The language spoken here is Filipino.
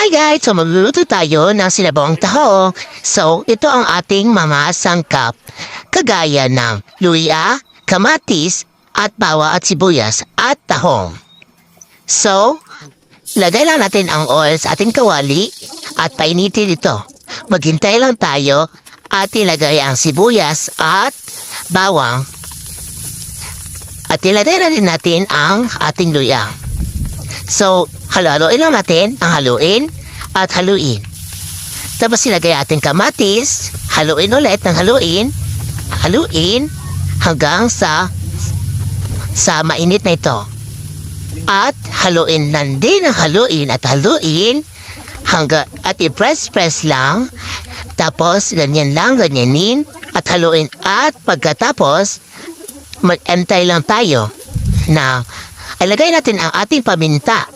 Hi guys! So magluluto tayo ng sinabawang taho. So ito ang ating mga sangkap. Kagaya ng luya, kamatis, at bawa at sibuyas at tahong. So, lagay lang natin ang oil sa ating kawali at painitin ito. Maghintay lang tayo at ilagay ang sibuyas at bawang. At ilagay na rin natin ang ating luya. So, haluin lang natin ang haluin at haluin. Tapos ilagay ating kamatis, haluin ulit ng haluin hanggang sa mainit na ito. At haluin lang din ang haluin hanggang at i-press lang. Tapos ganyan lang, ganyanin at haluin. At pagkatapos, mag-antay lang tayo na ilagay natin ang ating paminta.